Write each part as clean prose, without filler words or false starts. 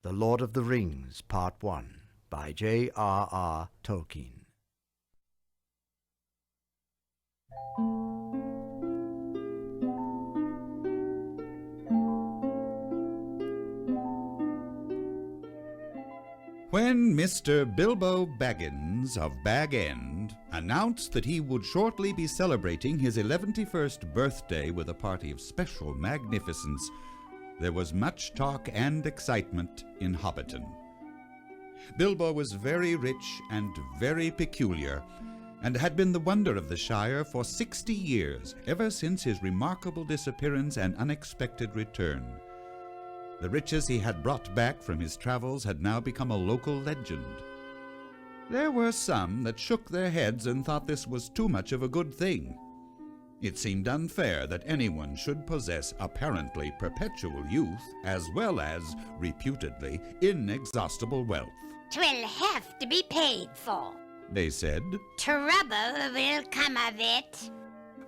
The Lord of the Rings, Part 1, by J.R.R. Tolkien. When Mr. Bilbo Baggins of Bag End announced that he would shortly be celebrating his 11st birthday with a party of special magnificence, there was much talk and excitement in Hobbiton. Bilbo was very rich and very peculiar, and had been the wonder of the Shire for 60 years, ever since his remarkable disappearance and unexpected return. The riches he had brought back from his travels had now become a local legend. There were some that shook their heads and thought this was too much of a good thing. It seemed unfair that anyone should possess apparently perpetual youth as well as, reputedly, inexhaustible wealth. "'Twill have to be paid for," they said. "Trouble will come of it."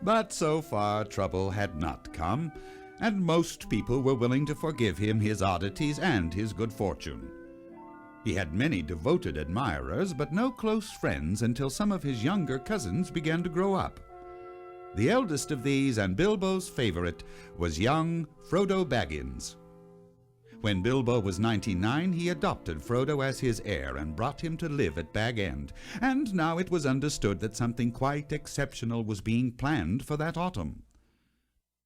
But so far trouble had not come, and most people were willing to forgive him his oddities and his good fortune. He had many devoted admirers, but no close friends until some of his younger cousins began to grow up. The eldest of these, and Bilbo's favorite, was young Frodo Baggins. When Bilbo was 99, he adopted Frodo as his heir and brought him to live at Bag End, and now it was understood that something quite exceptional was being planned for that autumn.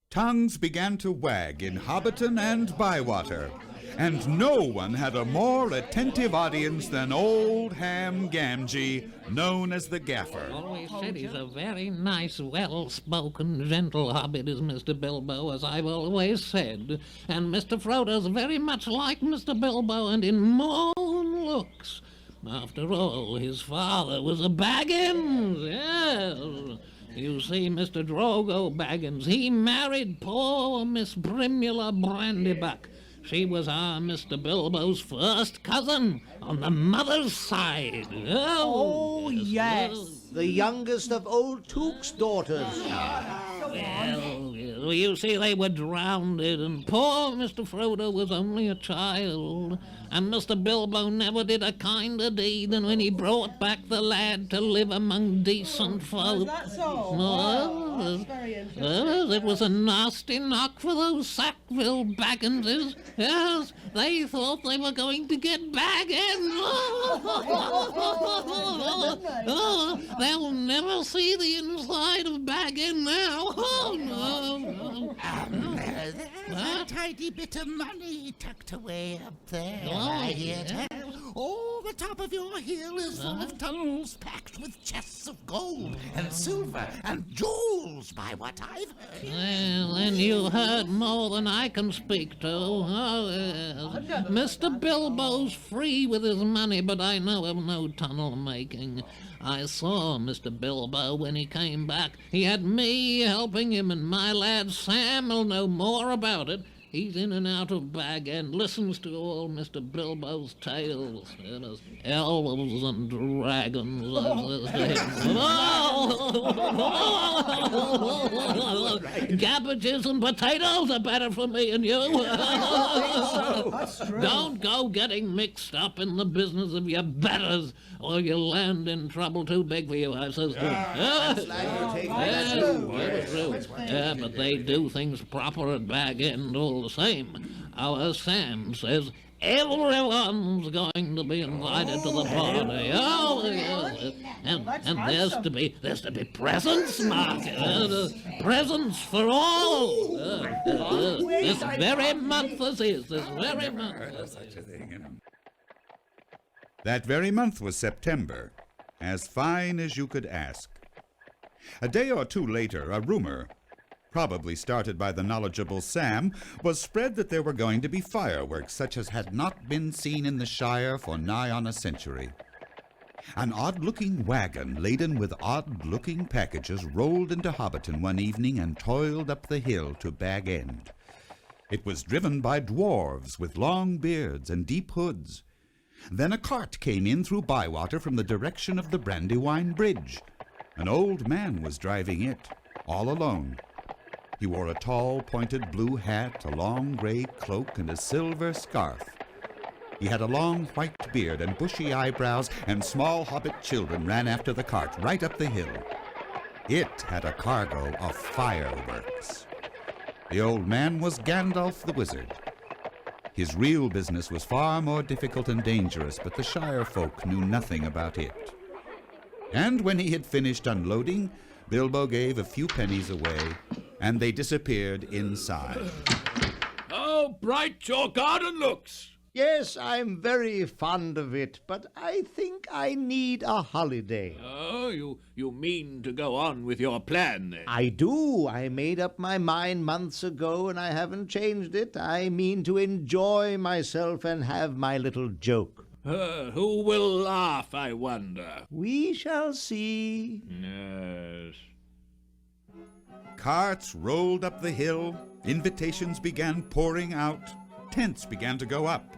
Tongues began to wag in Hobbiton and Bywater, and no one had a more attentive audience than old Ham Gamgee, known as the Gaffer. Always said he's a very nice, well-spoken, gentle hobbit, is Mr. Bilbo, as I've always said. And Mr. Frodo's very much like Mr. Bilbo, and in more than looks. After all, his father was a Baggins, yes. You see, Mr. Drogo Baggins, he married poor Miss Brimula Brandybuck. She was our Mr. Bilbo's first cousin on the mother's side. Oh, yes, the youngest of old Took's daughters. Well, you see, they were drowned, and poor Mr. Frodo was only a child. And Mr. Bilbo never did a kinder deed than when he brought back the lad to live among decent folk. That's all. Well, That's very interesting. well, it was a nasty knock for those Sackville Bagginses. Yes, they thought they were going to get Baggins. Oh, they'll never see the inside of Baggin now. Oh, no. There's a tidy bit of money tucked away up there, Oh, I hear yeah. tell. Oh, the top of your hill is full of tunnels packed with chests of gold and silver and jewels, by what I've heard. Well, then you heard more than I can speak to. Oh, yes. Mr. Bilbo's free with his money, but I know of no tunnel making. I saw Mr. Bilbo when he came back. He had me helping him, and my lad Sam will know more about it. He's in and out of Bag End, listens to all Mr. Bilbo's tales. There's elves and dragons. Cabbages and potatoes are better for me and you. Don't go getting mixed up in the business of your betters, or you'll land in trouble too big for you, I says. Yeah, but they do things proper at Bag End all the same. Our Sam says everyone's going to be invited to the party. Oh, yes. And there's to be presents, Mark. Presents for all. This very month, this very month. That very month was September, as fine as you could ask. A day or two later, a rumor, probably started by the knowledgeable Sam, was spread that there were going to be fireworks such as had not been seen in the Shire for nigh on a century. An odd-looking wagon laden with odd-looking packages rolled into Hobbiton one evening and toiled up the hill to Bag End. It was driven by dwarves with long beards and deep hoods. Then a cart came in through Bywater from the direction of the Brandywine Bridge. An old man was driving it, all alone. He wore a tall, pointed blue hat, a long gray cloak, and a silver scarf. He had a long white beard and bushy eyebrows, and small hobbit children ran after the cart right up the hill. It had a cargo of fireworks. The old man was Gandalf the Wizard. His real business was far more difficult and dangerous, but the Shire folk knew nothing about it. And when he had finished unloading, Bilbo gave a few pennies away, and they disappeared inside. How bright your garden looks! Yes, I'm very fond of it, but I think I need a holiday. Oh, you mean to go on with your plan, then? I do. I made up my mind months ago, and I haven't changed it. I mean to enjoy myself and have my little joke. Who will laugh, I wonder? We shall see. Yes. Carts rolled up the hill, invitations began pouring out, tents began to go up.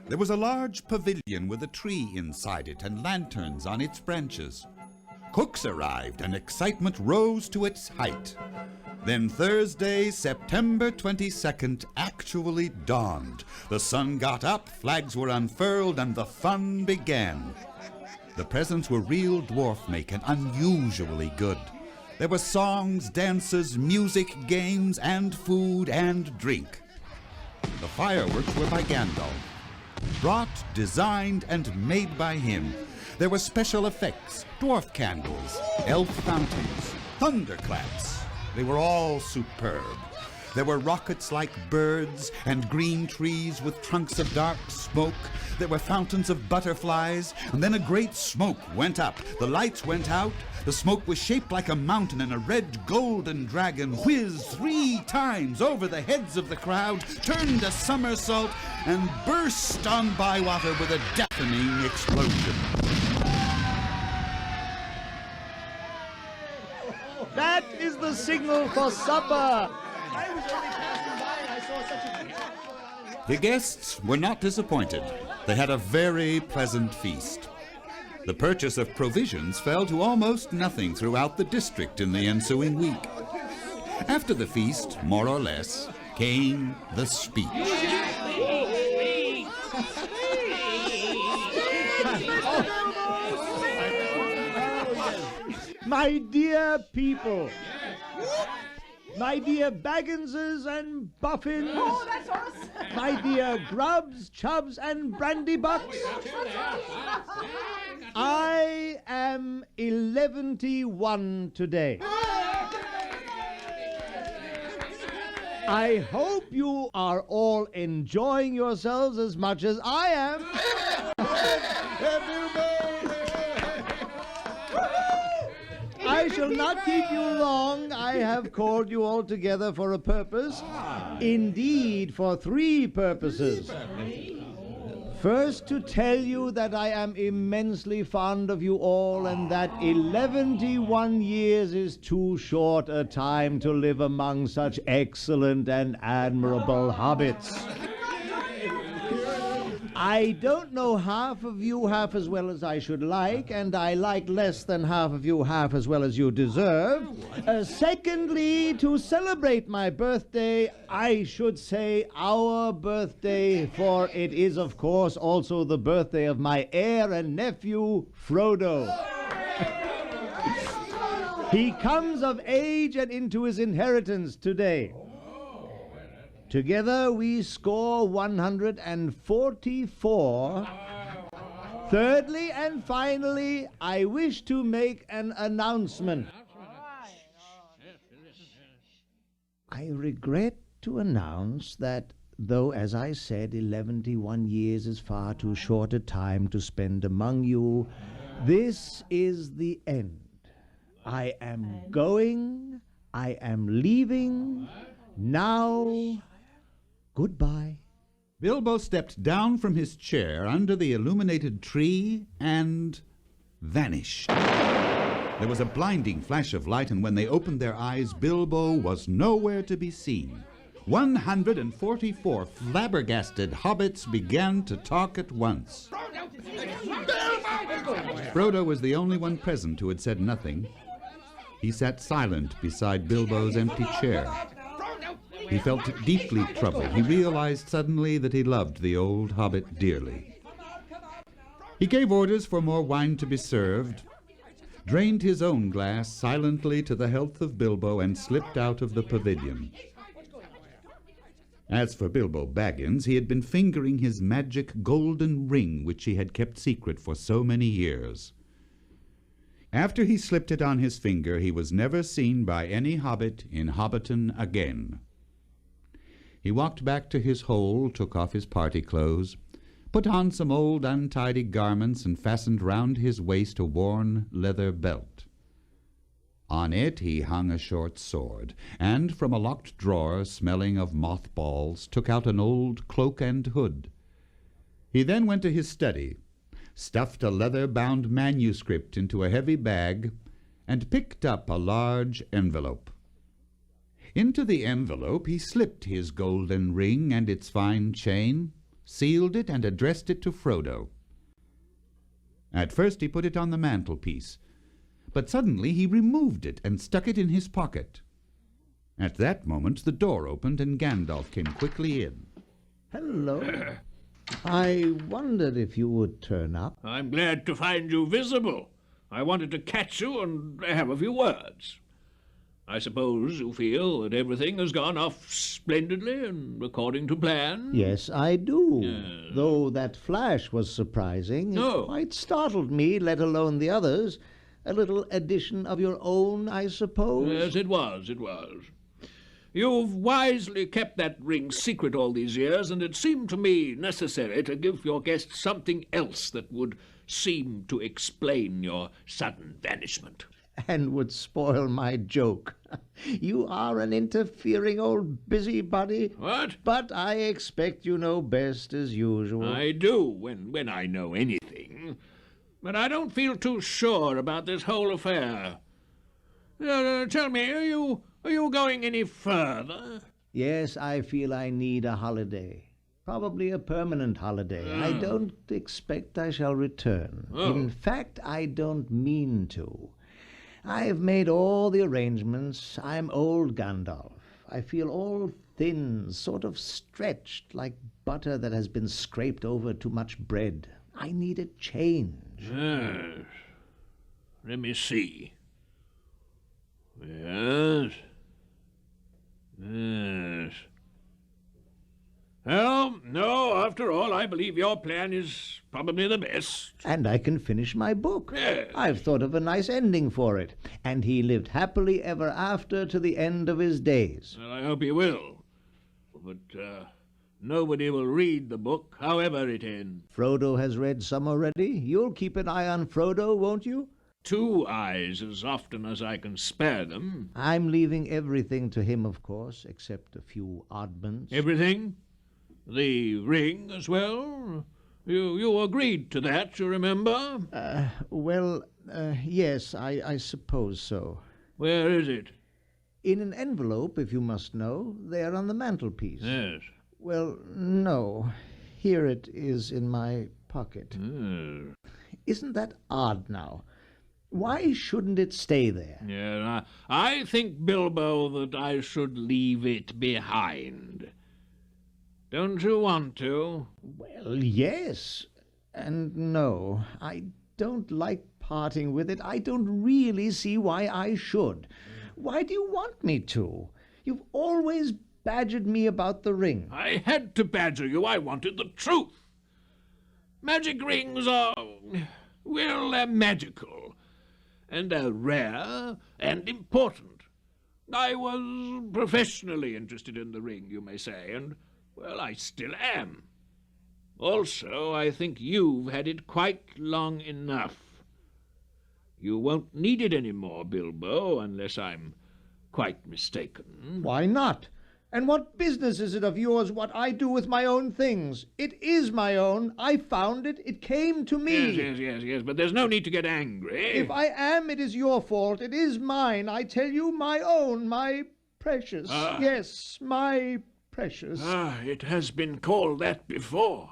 There was a large pavilion with a tree inside it and lanterns on its branches. Cooks arrived and excitement rose to its height. Then Thursday, September 22nd, actually dawned. The sun got up, flags were unfurled, and the fun began. The presents were real dwarf make and unusually good. There were songs, dances, music, games, and food and drink. The fireworks were by Gandalf. Brought, designed, and made by him. There were special effects, dwarf candles, elf fountains, thunderclaps. They were all superb. There were rockets like birds and green trees with trunks of dark smoke. There were fountains of butterflies, and then a great smoke went up. The lights went out. The smoke was shaped like a mountain, and a red golden dragon whizzed 3 times over the heads of the crowd, turned a somersault, and burst on Bywater with a deafening explosion. That is the signal for supper. The guests were not disappointed. They had a very pleasant feast. The purchase of provisions fell to almost nothing throughout the district in the ensuing week. After the feast, more or less, came the speech. My dear people, my dear Bagginses and Buffins, my dear Grubs, Chubs, and Brandybucks, I am 11-1 today. I hope you are all enjoying yourselves as much as I am. I shall not keep you long. I have called you all together for a purpose. Indeed, for 3 purposes. First, to tell you that I am immensely fond of you all, and that 11-1 years is too short a time to live among such excellent and admirable hobbits. I don't know half of you half as well as I should like, and I like less than half of you half as well as you deserve. Secondly, to celebrate my birthday, I should say our birthday, for it is, of course, also the birthday of my heir and nephew, Frodo. He comes of age and into his inheritance today. Together we score 144. Thirdly and finally, I wish to make an announcement. I regret to announce that, though, as I said, 11-1 years is far too short a time to spend among you, this is the end. I am going, I am leaving, now... Goodbye. Bilbo stepped down from his chair under the illuminated tree and vanished. There was a blinding flash of light, and when they opened their eyes, Bilbo was nowhere to be seen. 144 flabbergasted hobbits began to talk at once. Frodo was the only one present who had said nothing. He sat silent beside Bilbo's empty chair. He felt deeply troubled. He realized suddenly that he loved the old hobbit dearly. He gave orders for more wine to be served, drained his own glass silently to the health of Bilbo, and slipped out of the pavilion. As for Bilbo Baggins, he had been fingering his magic golden ring which he had kept secret for so many years. After he slipped it on his finger, he was never seen by any hobbit in Hobbiton again. He walked back to his hole, took off his party clothes, put on some old untidy garments, and fastened round his waist a worn leather belt. On it he hung a short sword, and from a locked drawer, smelling of mothballs, took out an old cloak and hood. He then went to his study, stuffed a leather-bound manuscript into a heavy bag, and picked up a large envelope. Into the envelope he slipped his golden ring and its fine chain, sealed it, and addressed it to Frodo. At first he put it on the mantelpiece, but suddenly he removed it and stuck it in his pocket. At that moment the door opened and Gandalf came quickly in. Hello. I wondered if you would turn up. I'm glad to find you visible. I wanted to catch you and have a few words. I suppose you feel that everything has gone off splendidly and according to plan? Yes, I do. Yes. Though that flash was surprising. Oh. It quite startled me, let alone the others. A little addition of your own, I suppose? Yes, it was. You've wisely kept that ring secret all these years, and it seemed to me necessary to give your guests something else that would seem to explain your sudden vanishment. And would spoil my joke. You are an interfering old busybody. What? But I expect you know best as usual. I do, when I know anything. But I don't feel too sure about this whole affair. Tell me, are you going any further? Yes, I feel I need a holiday. Probably a permanent holiday. I don't expect I shall return. Oh. In fact, I don't mean to. I've made all the arrangements. I'm old Gandalf. I feel all thin, sort of stretched, like butter that has been scraped over too much bread. I need a change. Yes. Let me see. Yes. Well, no, after all, I believe your plan is probably the best. And I can finish my book. Yes. I've thought of a nice ending for it. And he lived happily ever after to the end of his days. Well, I hope you will. But nobody will read the book, however it ends. Frodo has read some already. You'll keep an eye on Frodo, won't you? 2 eyes as often as I can spare them. I'm leaving everything to him, of course, except a few oddments. Everything? The ring as well? You agreed to that, you remember? Yes, I suppose so. Where is it? In an envelope, if you must know, there on the mantelpiece. Yes. Well, no. Here it is in my pocket. Isn't that odd now? Why shouldn't it stay there? Yeah, I think, Bilbo, that I should leave it behind. Don't you want to? Well, yes and no. I don't like parting with it. I don't really see why I should. Why do you want me to? You've always badgered me about the ring. I had to badger you. I wanted the truth. Magic rings are, well, they're magical. And they're rare and important. I was professionally interested in the ring, you may say, and, well, I still am. Also, I think you've had it quite long enough. You won't need it any more, Bilbo, unless I'm quite mistaken. Why not? And what business is it of yours what I do with my own things? It is my own. I found it. It came to me. Yes, but there's no need to get angry. If I am, it is your fault. It is mine. I tell you, my own, my precious. Yes, my precious. It has been called that before,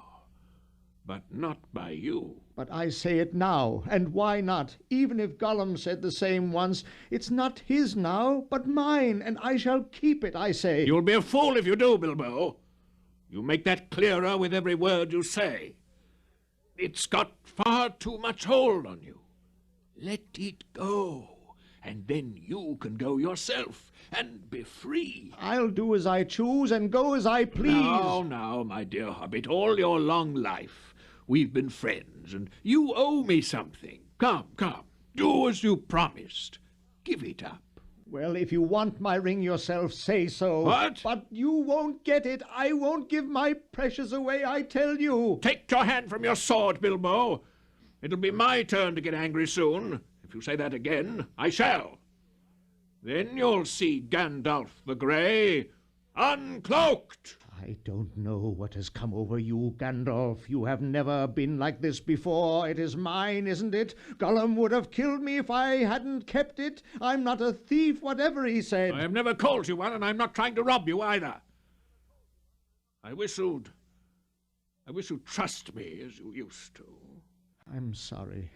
but not by you. But I say it now, and why not? Even if Gollum said the same once, it's not his now, but mine, and I shall keep it, I say. You'll be a fool if you do, Bilbo. You make that clearer with every word you say. It's got far too much hold on you. Let it go, and then you can go yourself and be free. I'll do as I choose and go as I please. Now, my dear Hobbit, all your long life we've been friends, and you owe me something. Come, do as you promised. Give it up. Well, if you want my ring yourself, say so. What? But you won't get it. I won't give my precious away, I tell you. Take your hand from your sword, Bilbo. It'll be my turn to get angry soon. If you say that again, I shall. Then you'll see Gandalf the Grey uncloaked. I don't know what has come over you, Gandalf. You have never been like this before. It is mine, isn't it? Gollum would have killed me if I hadn't kept it. I'm not a thief, whatever he said. I have never called you one, and I'm not trying to rob you either. I wish you'd trust me as you used to. I'm sorry.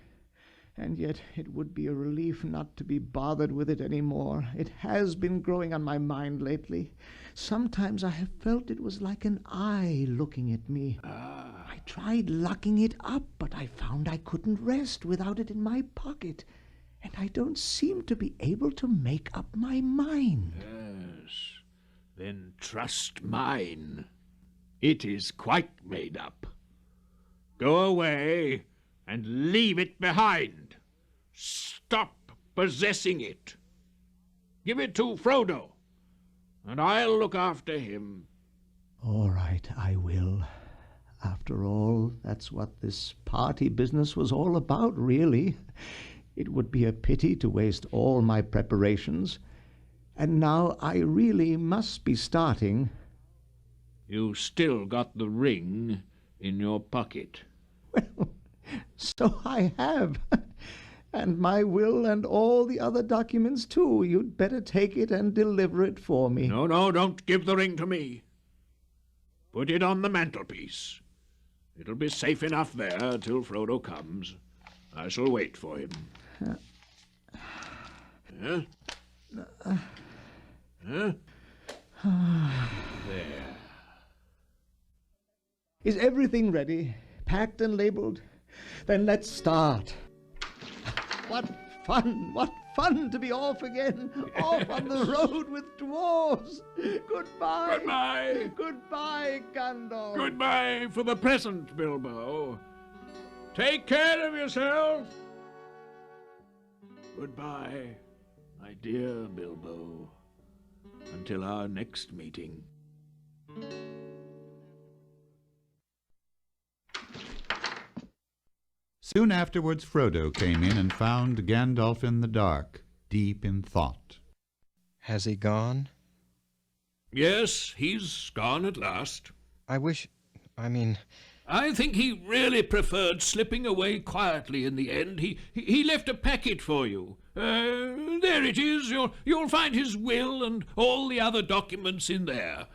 And yet it would be a relief not to be bothered with it any more. It has been growing on my mind lately. Sometimes I have felt it was like an eye looking at me. I tried locking it up, but I found I couldn't rest without it in my pocket. And I don't seem to be able to make up my mind. Yes, then trust mine. It is quite made up. Go away and leave it behind. Stop possessing it. Give it to Frodo, and I'll look after him. All right, I will. After all, that's what this party business was all about, really. It would be a pity to waste all my preparations. And now I really must be starting. You still got the ring in your pocket. Well, so I have. And my will and all the other documents, too. You'd better take it and deliver it for me. No, don't give the ring to me. Put it on the mantelpiece. It'll be safe enough there till Frodo comes. I shall wait for him. Huh? Huh? There. Is everything ready? Packed and labeled? Then let's start. What fun to be off again, off on the road with dwarves. Goodbye. Goodbye. Goodbye, Gandalf. Goodbye for the present, Bilbo. Take care of yourself. Goodbye, my dear Bilbo, until our next meeting. Soon afterwards Frodo came in and found Gandalf in the dark, deep in thought. Has he gone? Yes, he's gone at last. I think he really preferred slipping away quietly in the end. He left a packet for you. There it is. You'll find his will and all the other documents in there.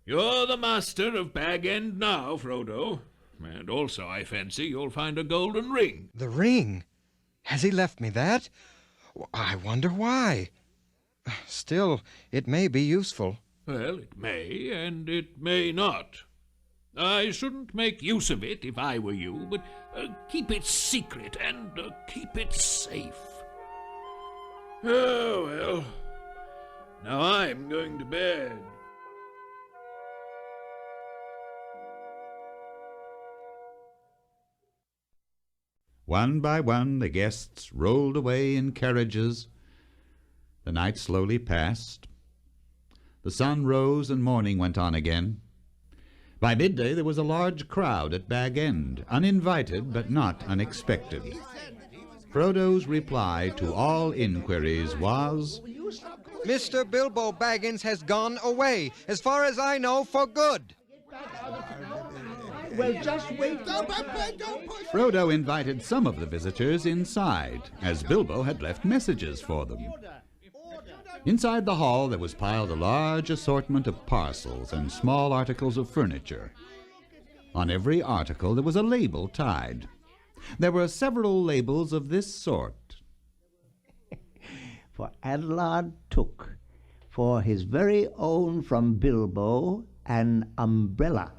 You're the master of Bag End now, Frodo. And also, I fancy, you'll find a golden ring. The ring? Has he left me that? I wonder why. Still, it may be useful. Well, it may, and it may not. I shouldn't make use of it if I were you, but keep it secret and keep it safe. Oh, well, now I'm going to bed. One by one the guests rolled away in carriages. The night slowly passed. The sun rose and morning went on again. By midday there was a large crowd at Bag End, uninvited but not unexpected. Frodo's reply to all inquiries was, Mr. Bilbo Baggins has gone away, as far as I know, for good. Well, just wait. Frodo invited some of the visitors inside, as Bilbo had left messages for them. Inside the hall there was piled a large assortment of parcels and small articles of furniture. On every article there was a label tied. There were several labels of this sort. For Adelard took, for his very own from Bilbo, an umbrella.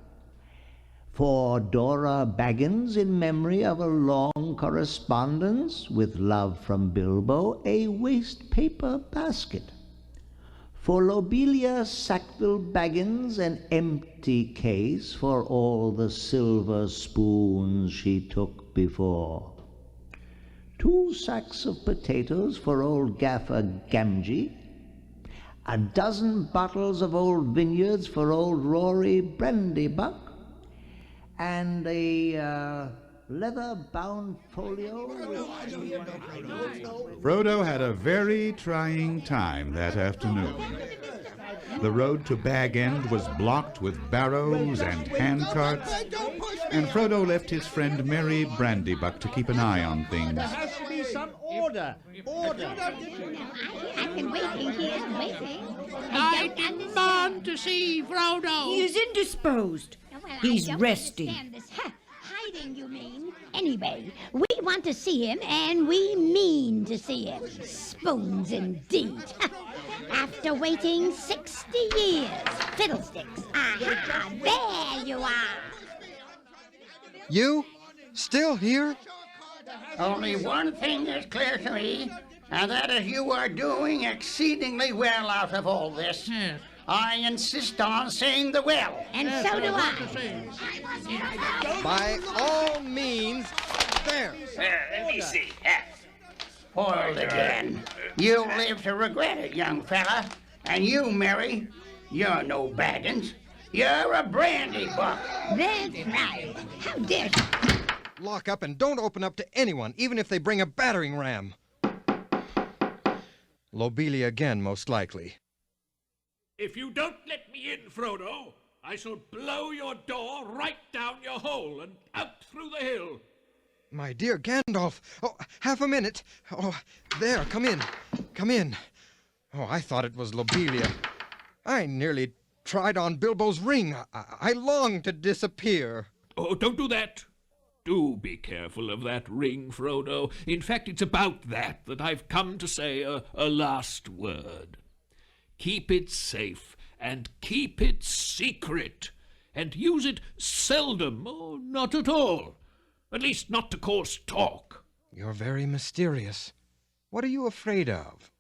For Dora Baggins, in memory of a long correspondence with love from Bilbo, a waste paper basket. For Lobelia Sackville Baggins, an empty case for all the silver spoons she took before. 2 sacks of potatoes for old Gaffer Gamgee. A dozen bottles of old vineyards for old Rory Brandybuck. And a leather-bound folio. Frodo had a very trying time that afternoon. The road to Bag End was blocked with barrows and handcarts, and Frodo left his friend Merry Brandybuck to keep an eye on things. There has to be some order. Order. I've been waiting here, waiting. I demand to see Frodo. He is indisposed. Well, He's I don't resting. understand this. Hiding, you mean? Anyway, we want to see him, and we mean to see him. Spoons, indeed. After waiting 60 years. Fiddlesticks. Aha, there you are. You? Still here? Only one thing is clear to me, and that is you are doing exceedingly well out of all this. Yes. I insist on seeing the well. And so do I. By all means, there. Let me see. Spoiled again. You'll live to regret it, young fella. And you, Mary, you're no Baggins. You're a Brandybuck. That's right. How dare you? Lock up and don't open up to anyone, even if they bring a battering ram. Lobelia again, most likely. If you don't let me in, Frodo, I shall blow your door right down your hole and out through the hill. My dear Gandalf! Oh, half a minute. Oh, there, come in. Come in. Oh, I thought it was Lobelia. I nearly tried on Bilbo's ring. I long to disappear. Oh, don't do that. Do be careful of that ring, Frodo. In fact, it's about that I've come to say a last word. Keep it safe, and keep it secret, and use it seldom or not at all. At least not to cause talk. You're very mysterious. What are you afraid of?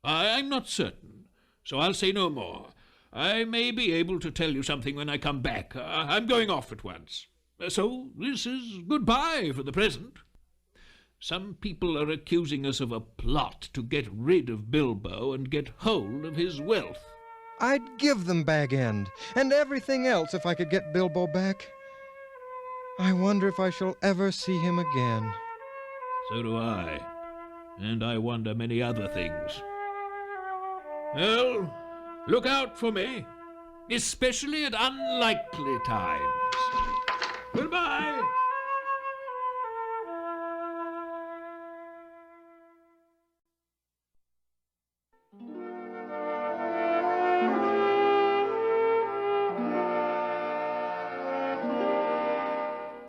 I'm not certain, so I'll say no more. I may be able to tell you something when I come back. I'm going off at once. So this is goodbye for the present. Some people are accusing us of a plot to get rid of Bilbo and get hold of his wealth. I'd give them Bag End and everything else if I could get Bilbo back. I wonder if I shall ever see him again. So do I. And I wonder many other things. Well, look out for me, especially at unlikely times. Goodbye.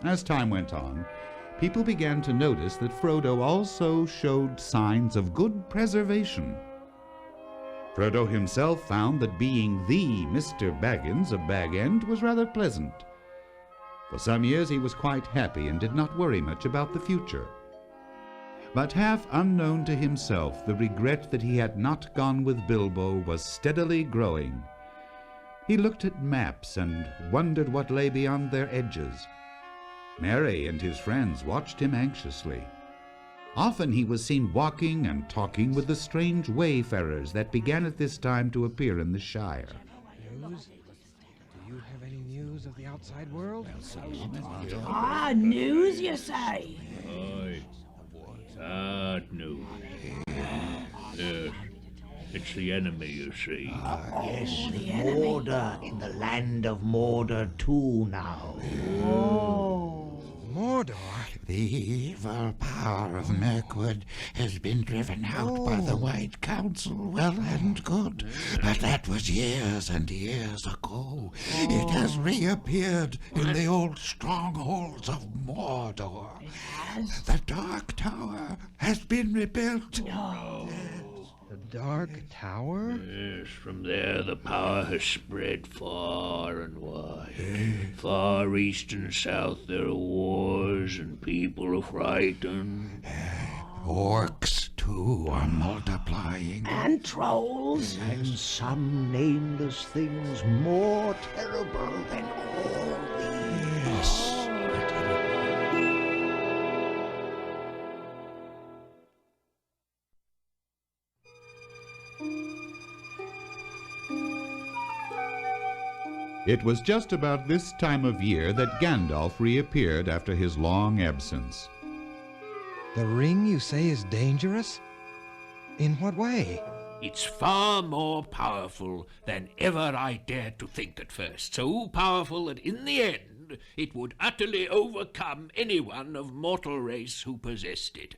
As time went on, people began to notice that Frodo also showed signs of good preservation. Frodo himself found that being the Mr. Baggins of Bag End was rather pleasant. For some years he was quite happy and did not worry much about the future. But half unknown to himself, the regret that he had not gone with Bilbo was steadily growing. He looked at maps and wondered what lay beyond their edges. Merry and his friends watched him anxiously. Often he was seen walking and talking with the strange wayfarers that began at this time to appear in the Shire. News? Do you have any news of the outside world? News, you say? Aye. Sad news. Yes. It's the enemy, you see. Yes, Mordor in the land of Mordor too now. Oh. Mordor? The evil power of Mirkwood has been driven out by the White Council, well and good. But that was years and years ago. It has reappeared in the old strongholds of Mordor. The Dark Tower has been rebuilt. The Dark Tower? Yes, from there the power has spread far and wide. Far east and south there are wars and people are frightened. Orcs, too, are multiplying. And trolls. And some nameless things more terrible than all these. It was just about this time of year that Gandalf reappeared after his long absence. The ring, you say, is dangerous? In what way? It's far more powerful than ever I dared to think at first. So powerful that in the end it would utterly overcome anyone of mortal race who possessed it.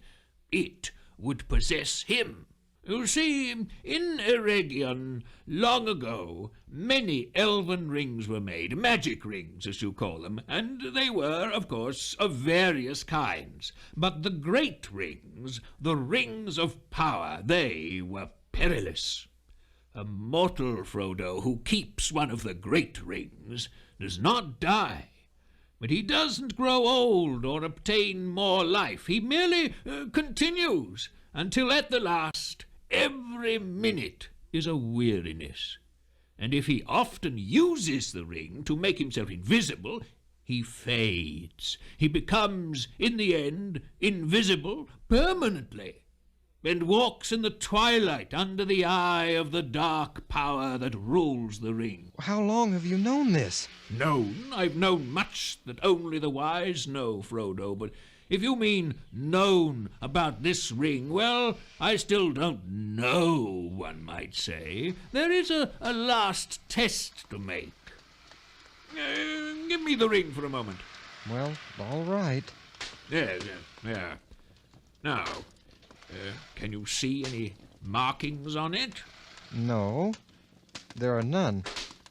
It would possess him. You see, in Eregion, long ago, many elven rings were made, magic rings, as you call them, and they were, of course, of various kinds. But the great rings, the rings of power, they were perilous. A mortal, Frodo, who keeps one of the great rings, does not die. But he doesn't grow old or obtain more life. He merely continues until at the last every minute is a weariness. And if he often uses the ring to make himself invisible, he fades. He becomes, in the end, invisible permanently, and walks in the twilight under the eye of the dark power that rules the ring. How long have you known this? Known? I've known much that only the wise know, Frodo, but if you mean known about this ring, well, I still don't know, one might say. There is a last test to make. Give me the ring for a moment. Well, all right. There. Now, can you see any markings on it? No, there are none.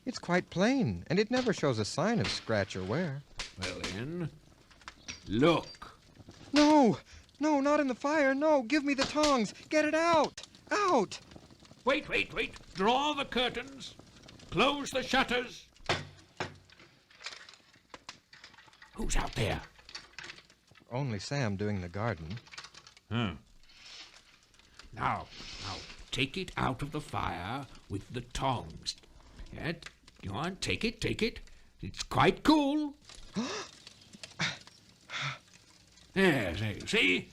It's quite plain, and it never shows a sign of scratch or wear. Well then, look. No, not in the fire. No, give me the tongs. Get it out. Out. Wait. Draw the curtains. Close the shutters. Who's out there? Only Sam doing the garden. Now, take it out of the fire with the tongs. Yeah, go on, take it. It's quite cool. There, see?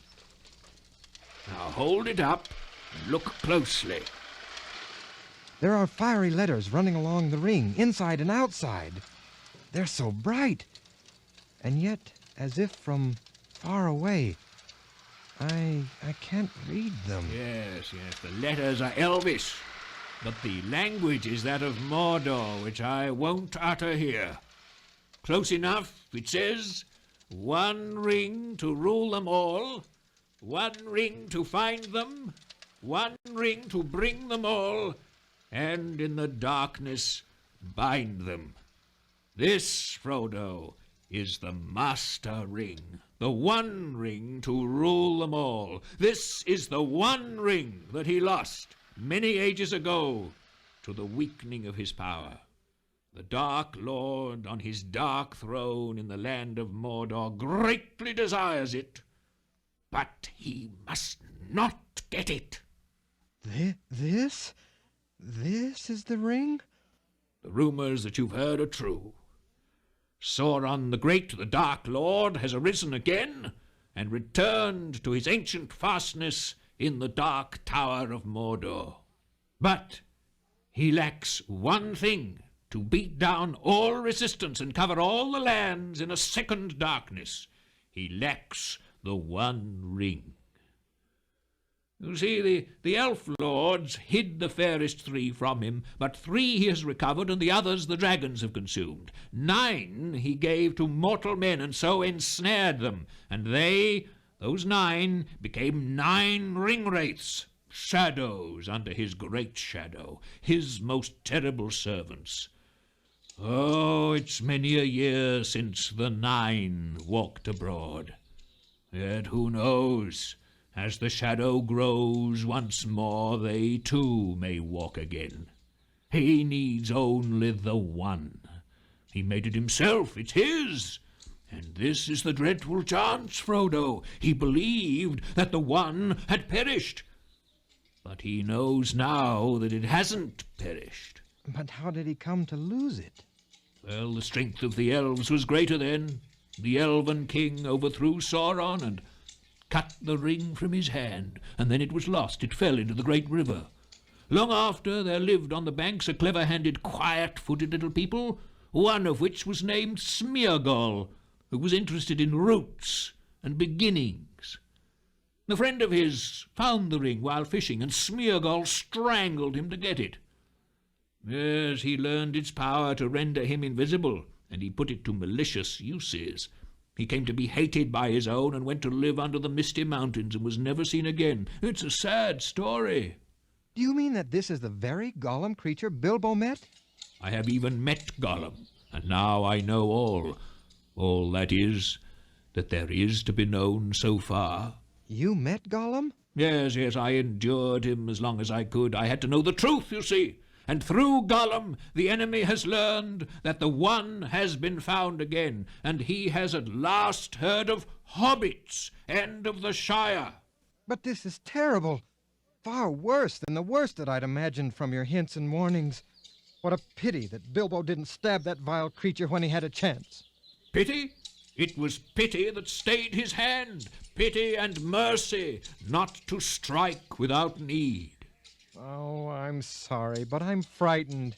Now hold it up and look closely. There are fiery letters running along the ring, inside and outside. They're so bright, and yet as if from far away. I can't read them. Yes, the letters are Elvish, but the language is that of Mordor, which I won't utter here. Close enough, it says, 1 ring to rule them all, 1 ring to find them, 1 ring to bring them all, and in the darkness bind them. This, Frodo, is the Master Ring, the 1 ring to rule them all. This is the 1 ring that he lost many ages ago to the weakening of his power. The Dark Lord on his dark throne in the land of Mordor greatly desires it, but he must not get it. This is the ring? The rumors that you've heard are true. Sauron the Great, the Dark Lord, has arisen again and returned to his ancient fastness in the Dark Tower of Mordor. But he lacks 1 thing to beat down all resistance and cover all the lands in a second darkness. He lacks the 1 ring. You see, the elf lords hid the fairest 3 from him, but 3 he has recovered, and the others the dragons have consumed. 9 he gave to mortal men, and so ensnared them, and those 9, became 9 ring-wraiths, shadows under his great shadow, his most terrible servants. Oh, it's many a year since the 9 walked abroad. Yet who knows? As the shadow grows once more, they too may walk again. He needs only the one. He made it himself, it's his. And this is the dreadful chance, Frodo. He believed that the one had perished. But he knows now that it hasn't perished. But how did he come to lose it? Well, the strength of the elves was greater then. The elven king overthrew Sauron and cut the ring from his hand, and then it was lost. It fell into the great river. Long after, there lived on the banks a clever-handed, quiet-footed little people, one of which was named Smeargol, who was interested in roots and beginnings. A friend of his found the ring while fishing, and Smeargol strangled him to get it. Yes, he learned its power to render him invisible, and he put it to malicious uses. He came to be hated by his own and went to live under the Misty Mountains and was never seen again. It's a sad story. Do you mean that this is the very Gollum creature Bilbo met? I have even met Gollum, and now I know all. All, that is, that there is to be known so far. You met Gollum? Yes, I endured him as long as I could. I had to know the truth, you see. And through Gollum, the enemy has learned that the One has been found again, and he has at last heard of hobbits and of the Shire. But this is terrible. Far worse than the worst that I'd imagined from your hints and warnings. What a pity that Bilbo didn't stab that vile creature when he had a chance. Pity? It was pity that stayed his hand. Pity and mercy, not to strike without need. Oh, I'm sorry, but I'm frightened.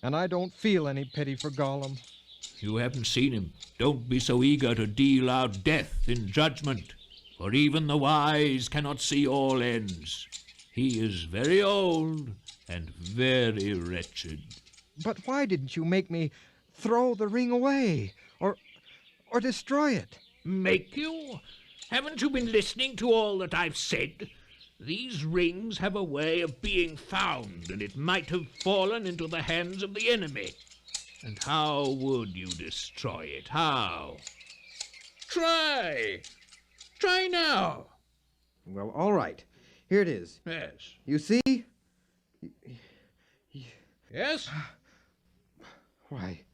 And I don't feel any pity for Gollum. You haven't seen him. Don't be so eager to deal out death in judgment, for even the wise cannot see all ends. He is very old and very wretched. But why didn't you make me throw the ring away, or destroy it? Make you? Haven't you been listening to all that I've said? These rings have a way of being found, and it might have fallen into the hands of the enemy. And how would you destroy it? How? Try! Try now! Well, all right. Here it is. Yes. You see? Yes? Why,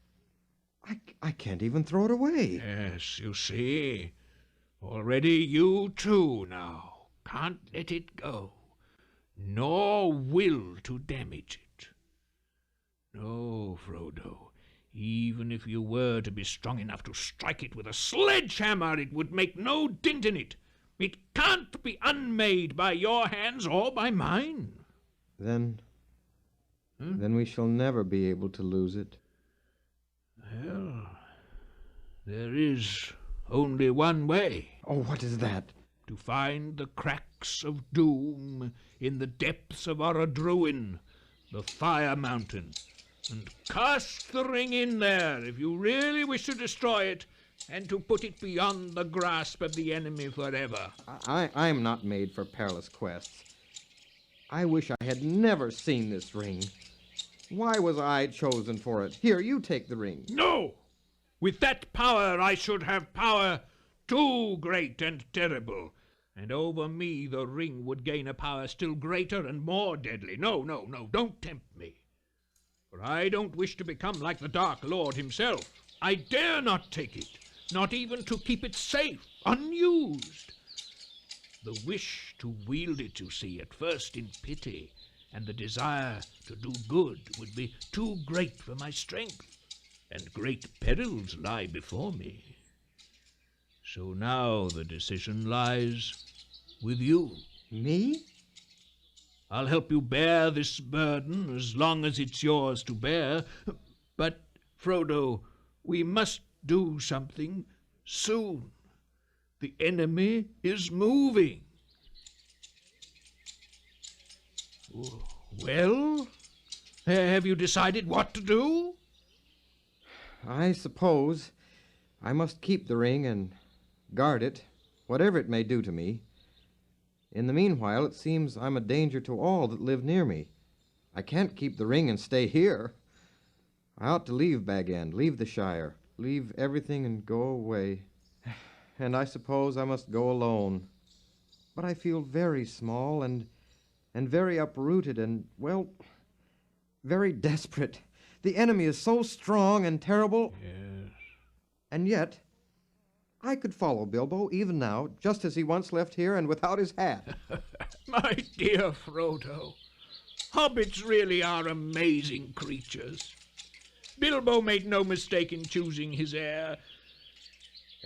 I can't even throw it away. Yes, you see. Already you too now can't let it go, nor will to damage it. No, Frodo, even if you were to be strong enough to strike it with a sledgehammer, it would make no dint in it. It can't be unmade by your hands or by mine. Then we shall never be able to lose it. Well, there is only one way. Oh, what is that? To find the cracks of doom in the depths of Orodruin, the Fire Mountain, and cast the ring in there if you really wish to destroy it and to put it beyond the grasp of the enemy forever. I'm not made for perilous quests. I wish I had never seen this ring. Why was I chosen for it? Here, you take the ring. No! With that power I should have power too great and terrible, and over me the ring would gain a power still greater and more deadly. No, don't tempt me. For I don't wish to become like the Dark Lord himself. I dare not take it, not even to keep it safe, unused. The wish to wield it, you see, at first in pity, and the desire to do good would be too great for my strength, and great perils lie before me. So now the decision lies with you. Me? I'll help you bear this burden as long as it's yours to bear. But, Frodo, we must do something soon. The enemy is moving. Well, have you decided what to do? I suppose I must keep the ring and guard it, whatever it may do to me. In the meanwhile, it seems I'm a danger to all that live near me. I can't keep the ring and stay here. I ought to leave Bag End, leave the Shire, leave everything and go away. And I suppose I must go alone. But I feel very small and very uprooted and, well, very desperate. The enemy is so strong and terrible. Yes. And yet, I could follow Bilbo even now, just as he once left here and without his hat. My dear Frodo, hobbits really are amazing creatures. Bilbo made no mistake in choosing his heir.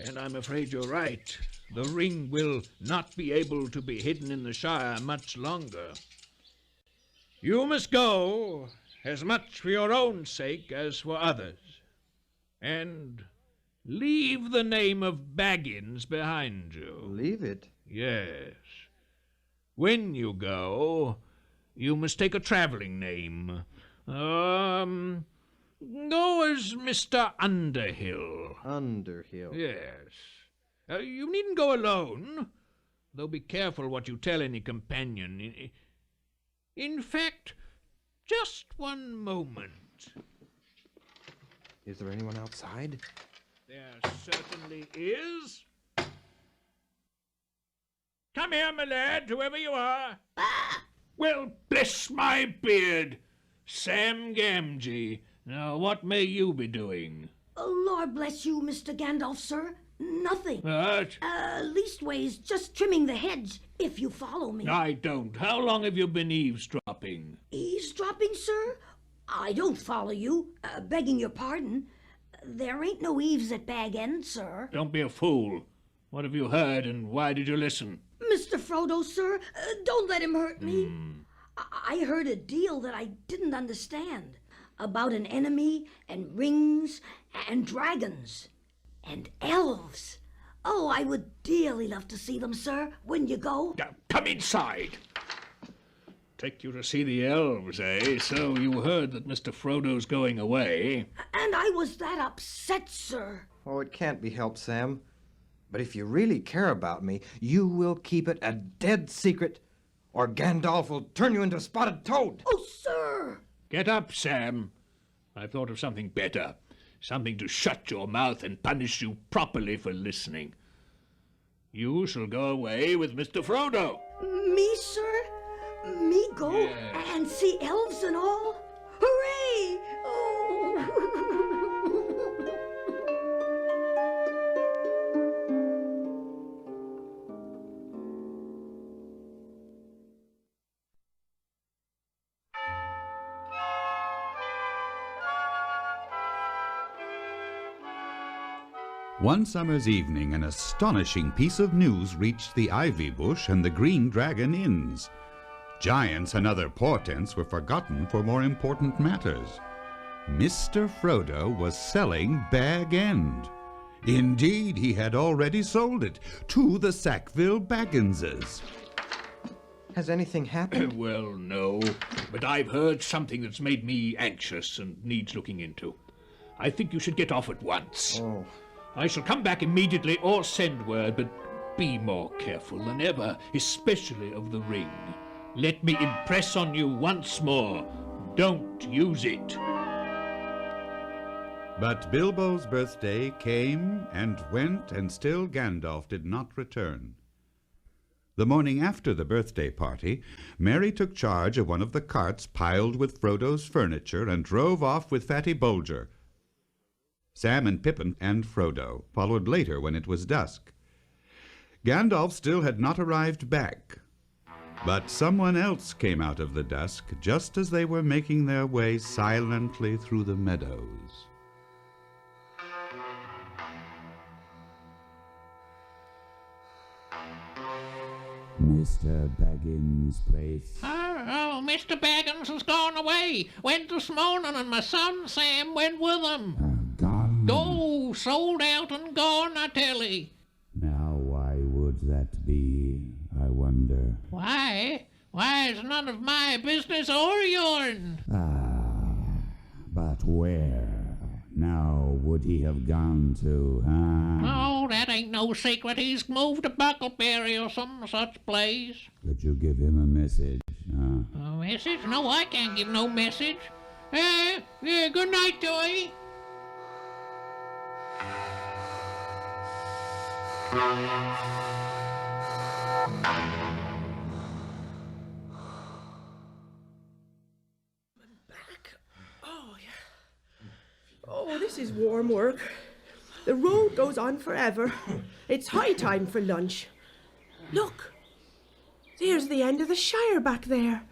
And I'm afraid you're right. The ring will not be able to be hidden in the Shire much longer. You must go, as much for your own sake as for others. And leave the name of Baggins behind you. Leave it? Yes. When you go, you must take a traveling name. Go as Mr. Underhill. Underhill? Yes. You needn't go alone, though be careful what you tell any companion. In fact, just one moment. Is there anyone outside? There certainly is. Come here, my lad, whoever you are. Well, bless my beard. Sam Gamgee. Now, what may you be doing? Oh, Lord bless you, Mr. Gandalf, sir. Nothing. What? Leastways, just trimming the hedge, if you follow me. I don't. How long have you been eavesdropping? Eavesdropping, sir? I don't follow you, begging your pardon. There ain't no eaves at Bag End, sir. Don't be a fool. What have you heard, and why did you listen? Mr. Frodo, sir, don't let him hurt me. I heard a deal that I didn't understand. About an enemy, and rings, and dragons, and elves. Oh, I would dearly love to see them, sir. When you go? Now, come inside. Take you to see the elves, eh? So you heard that Mr. Frodo's going away. And I was that upset, sir. Oh, it can't be helped, Sam. But if you really care about me, you will keep it a dead secret, or Gandalf will turn you into a spotted toad. Oh, sir! Get up, Sam. I've thought of something better. Something to shut your mouth and punish you properly for listening. You shall go away with Mr. Frodo. Me, sir? Me go Yes. and see elves and all? Hooray! Oh! One summer's evening, an astonishing piece of news reached the Ivy Bush and the Green Dragon Inns. Giants and other portents were forgotten for more important matters. Mr. Frodo was selling Bag End. Indeed, he had already sold it to the Sackville Bagginses. Has anything happened? Well, no, but I've heard something that's made me anxious and needs looking into. I think you should get off at once. Oh. I shall come back immediately or send word, but be more careful than ever, especially of the ring. Let me impress on you once more, don't use it. But Bilbo's birthday came and went, and still Gandalf did not return. The morning after the birthday party, Mary took charge of one of the carts piled with Frodo's furniture and drove off with Fatty Bolger. Sam and Pippin and Frodo followed later when it was dusk. Gandalf still had not arrived back, but someone else came out of the dusk just as they were making their way silently through the meadows. Mr. Baggins' place. Oh, Mr. Baggins has gone away. Went this morning, and my son Sam went with him. Gone. Oh, sold out and gone, I tell 'ee. Now, why would that be, I wonder? Why? Why, it's none of my business or yourn. But where now would he have gone to, huh? Oh, that ain't no secret. He's moved to Buckleberry or some such place. Could you give him a message, huh? A message? No, I can't give no message. Good night, Joey. Oh, this is warm work. The road goes on forever. It's high time for lunch. Look, there's the end of the Shire back there.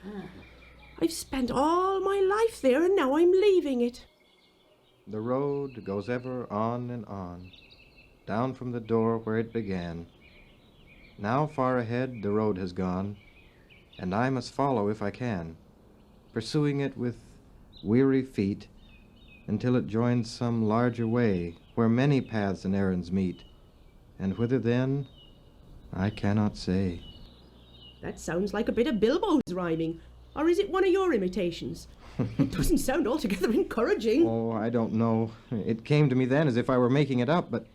I've spent all my life there and now I'm leaving it. The road goes ever on and on, down from the door where it began. Now far ahead the road has gone, and I must follow if I can, pursuing it with weary feet until it joins some larger way where many paths and errands meet. And whither then, I cannot say. That sounds like a bit of Bilbo's rhyming. Or is it one of your imitations? It doesn't sound altogether encouraging. Oh, I don't know. It came to me then as if I were making it up, but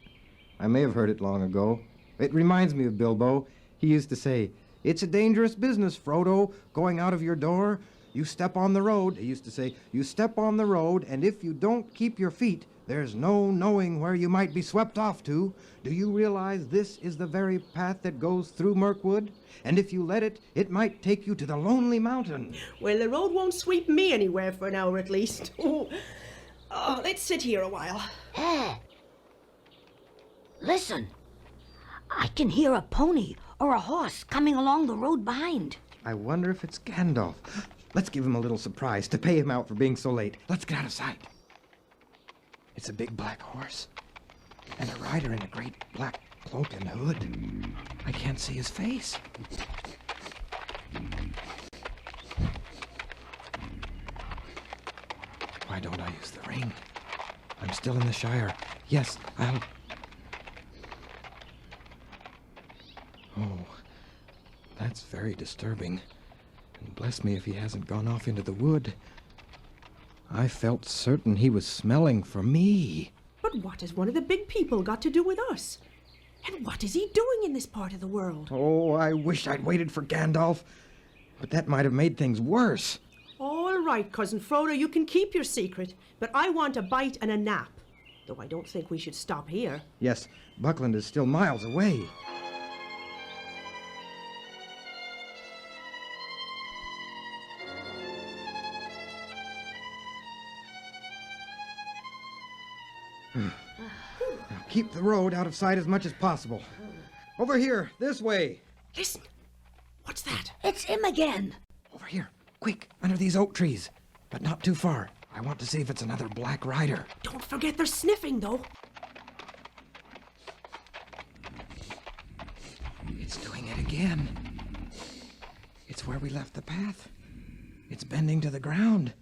I may have heard it long ago. It reminds me of Bilbo. He used to say, "It's a dangerous business, Frodo, going out of your door. You step on the road," he used to say, "you step on the road, and if you don't keep your feet, there's no knowing where you might be swept off to. Do you realize this is the very path that goes through Mirkwood? And if you let it, it might take you to the Lonely Mountain." Well, the road won't sweep me anywhere for an hour at least. Oh, let's sit here a while. Listen. I can hear a pony or a horse coming along the road behind. I wonder if it's Gandalf. Let's give him a little surprise to pay him out for being so late. Let's get out of sight. It's a big black horse, and a rider in a great black cloak and hood. I can't see his face. Why don't I use the ring? I'm still in the Shire. Yes, I'll... Oh, that's very disturbing. And bless me if he hasn't gone off into the wood. I felt certain he was smelling for me. But what has one of the big people got to do with us? And what is he doing in this part of the world? Oh, I wish I'd waited for Gandalf. But that might have made things worse. All right, Cousin Frodo, you can keep your secret, but I want a bite and a nap. Though I don't think we should stop here. Yes, Buckland is still miles away. Now keep the road out of sight as much as possible. Over here, this way. Listen. What's that? It's him again. Over here. Quick, under these oak trees. But not too far. I want to see if it's another black rider. Don't forget they're sniffing, though. It's doing it again. It's where we left the path. It's bending to the ground.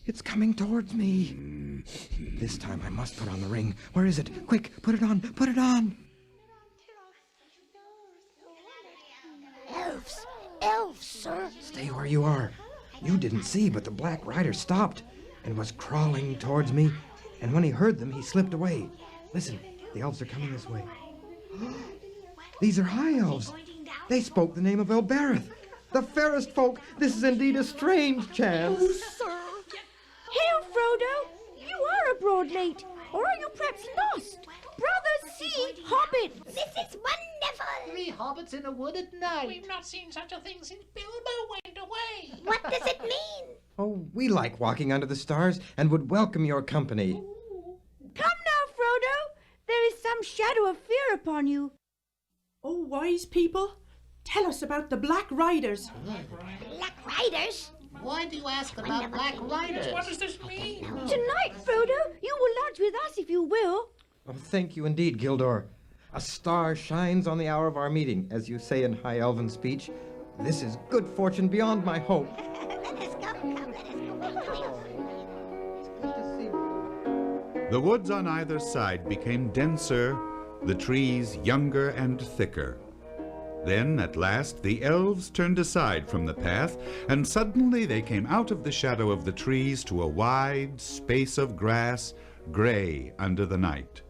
It's coming towards me. This time I must put on the ring. Where is it? Quick, put it on, put it on. Elves, sir. Stay where you are. You didn't see, but the black rider stopped and was crawling towards me. And when he heard them, he slipped away. Listen, the elves are coming this way. These are high elves. They spoke the name of Elbereth. The fairest folk. This is indeed a strange chance. Oh, sir. Hail, Frodo! You are abroad late, or are you perhaps lost? Brothers, see, hobbits! This is wonderful! 3 hobbits in a wood at night. We've not seen such a thing since Bilbo went away. What does it mean? Oh, we like walking under the stars and would welcome your company. Come now, Frodo. There is some shadow of fear upon you. Oh, wise people, tell us about the Black Riders. Black Riders? Why do you ask about Black Riders? What does this mean? Tonight, Frodo, you will lodge with us if you will. Oh, thank you indeed, Gildor. A star shines on the hour of our meeting, as you say in High Elven speech. This is good fortune beyond my hope. Let us come, let us go. The woods on either side became denser, the trees younger and thicker. Then, at last, the elves turned aside from the path, and suddenly they came out of the shadow of the trees to a wide space of grass, gray under the night.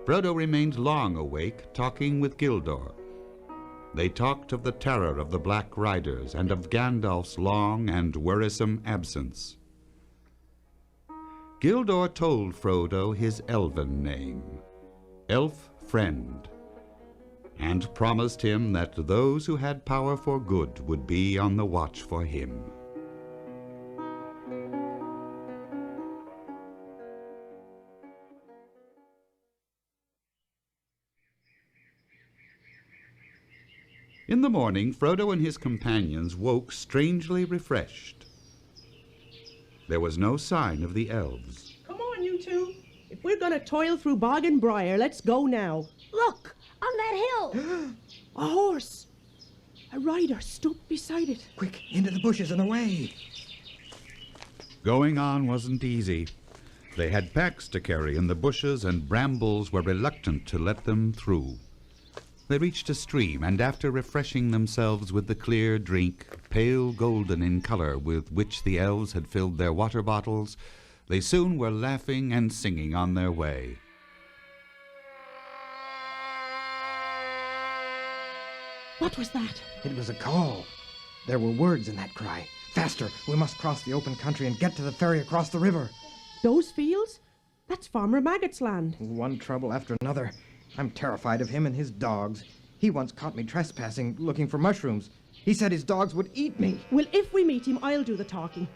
Frodo remained long awake, talking with Gildor. They talked of the terror of the Black Riders and of Gandalf's long and wearisome absence. Gildor told Frodo his elven name, Elf Friend, and promised him that those who had power for good would be on the watch for him. In the morning, Frodo and his companions woke strangely refreshed. There was no sign of the elves. Come on, you two. If we're going to toil through bog and briar, let's go now. Look, on that hill. A horse. A rider stood beside it. Quick, into the bushes and away. Going on wasn't easy. They had packs to carry, and the bushes and brambles were reluctant to let them through. They reached a stream, and after refreshing themselves with the clear drink, pale golden in color, with which the elves had filled their water bottles, they soon were laughing and singing on their way. What was that? It was a call. There were words in that cry. Faster! We must cross the open country and get to the ferry across the river. Those fields? That's Farmer Maggot's land. One trouble after another. I'm terrified of him and his dogs. He once caught me trespassing, looking for mushrooms. He said his dogs would eat me. Well, if we meet him, I'll do the talking.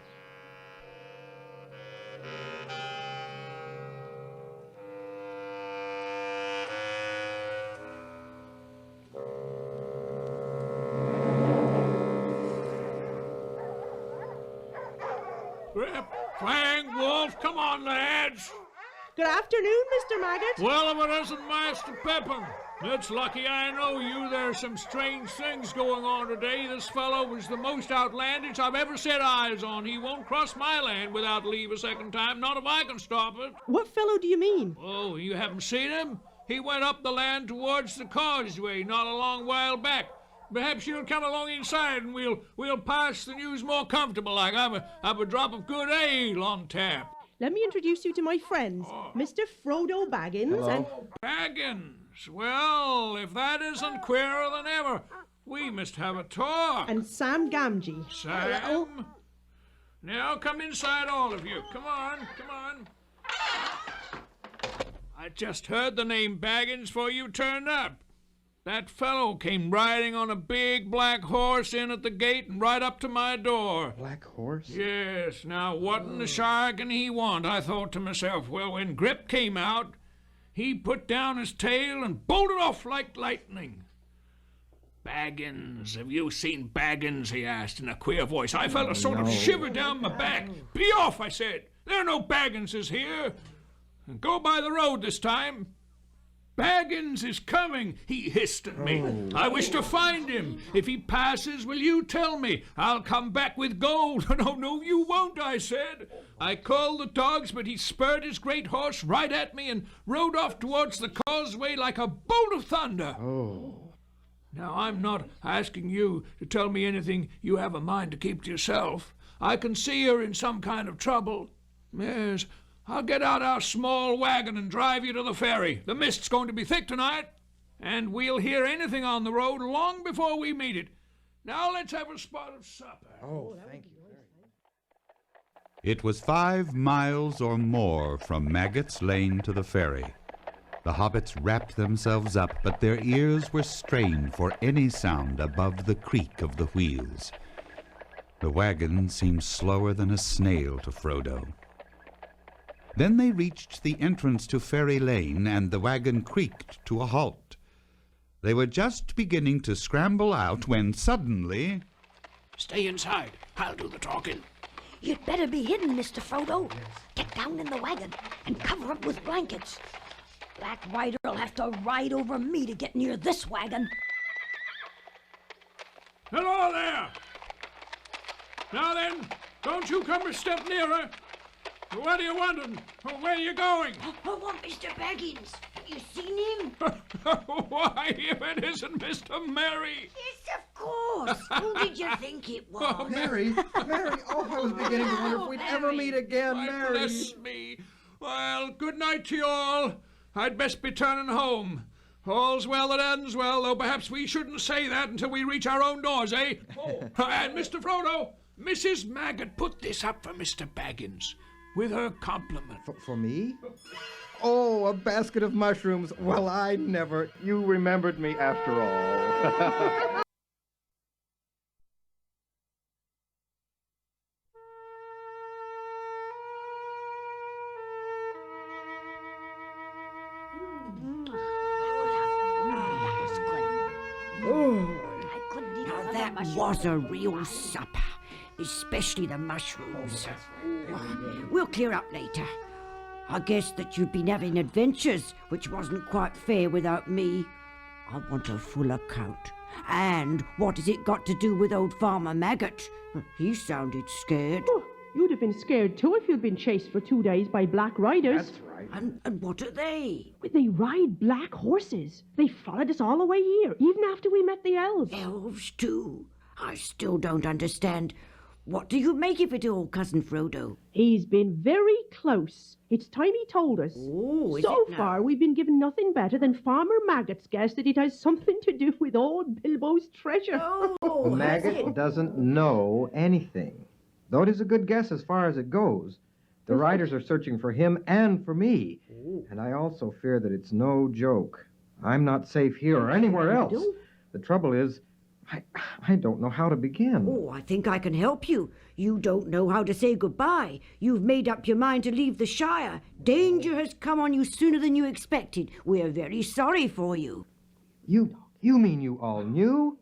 Grip, Fang, Wolf, come on, lads. Good afternoon, Mr. Maggot. Well, if it isn't Master Pippin. It's lucky I know you. There's some strange things going on today. This fellow was the most outlandish I've ever set eyes on. He won't cross my land without leave a second time, not if I can stop it. What fellow do you mean? Oh, you haven't seen him? He went up the land towards the causeway not a long while back. Perhaps you'll come along inside and we'll pass the news more comfortable like. I've a drop of good ale on tap. Let me introduce you to my friends, Mr. Frodo Baggins and... Baggins? Well, if that isn't queerer than ever, we must have a talk. And Sam Gamgee. Sam? Hello? Now come inside, all of you. Come on, come on. I just heard the name Baggins before you turned up. That fellow came riding on a big black horse in at the gate and right up to my door. Black horse? Yes. Now, what in the shire can he want? I thought to myself, well, when Grip came out, he put down his tail and bolted off like lightning. Baggins, have you seen Baggins? He asked in a queer voice. I felt a sort of shiver down my back. Be off, I said. There are no Bagginses here. Go by the road this time. Baggins is coming, he hissed at me. I wish to find him. If he passes, will you tell me? I'll come back with gold. No, you won't, I said. I called the dogs, but he spurred his great horse right at me and rode off towards the causeway like a bolt of thunder. Now, I'm not asking you to tell me anything you have a mind to keep to yourself. I can see you're in some kind of trouble. Yes, I'll get out our small wagon and drive you to the ferry. The mist's going to be thick tonight, and we'll hear anything on the road long before we meet it. Now let's have a spot of supper. Oh, thank you. It was 5 miles or more from Maggot's Lane to the ferry. The hobbits wrapped themselves up, but their ears were strained for any sound above the creak of the wheels. The wagon seemed slower than a snail to Frodo. Then they reached the entrance to Ferry Lane, and the wagon creaked to a halt. They were just beginning to scramble out when suddenly... Stay inside. I'll do the talking. You'd better be hidden, Mr. Frodo. Get down in the wagon and cover up with blankets. Black Rider'll have to ride over me to get near this wagon. Hello there! Now then, don't you come a step nearer. What are you wanting? Where are you going? I want Mr. Baggins. You seen him? Why, if it isn't Mr. Merry. Yes, of course. Who did you think it was? Mary, Mary, oh, I was beginning to wonder if we'd ever meet again, Why, Mary. bless me. Well, good night to you all. I'd best be turning home. All's well that ends well, though perhaps we shouldn't say that until we reach our own doors, eh? And Mr. Frodo, Mrs. Maggot put this up for Mr. Baggins with her compliment. For me? Oh, a basket of mushrooms. Well, I never. You remembered me after all. Now that was a real supper, especially the mushrooms. We'll clear up later. I guess that you've been having adventures, which wasn't quite fair without me. I want a full account. And what has it got to do with old Farmer Maggot? He sounded scared. Oh, you'd have been scared too if you'd been chased for 2 days by black riders. That's right. And what are they? They ride black horses. They followed us all the way here, even after we met the elves. Elves too? I still don't understand. What do you make of it all, Cousin Frodo? He's been very close. It's time he told us. Oh, is so it now? far, we've been given nothing better than Farmer Maggot's guess that it has something to do with old Bilbo's treasure. Oh, Maggot doesn't know anything, though it is a good guess as far as it goes. The riders are searching for him and for me, and I also fear that it's no joke. I'm not safe here or anywhere else. The trouble is, I don't know how to begin. Oh, I think I can help you. You don't know how to say goodbye. You've made up your mind to leave the Shire. Danger has come on you sooner than you expected. We're very sorry for you. You mean you all knew?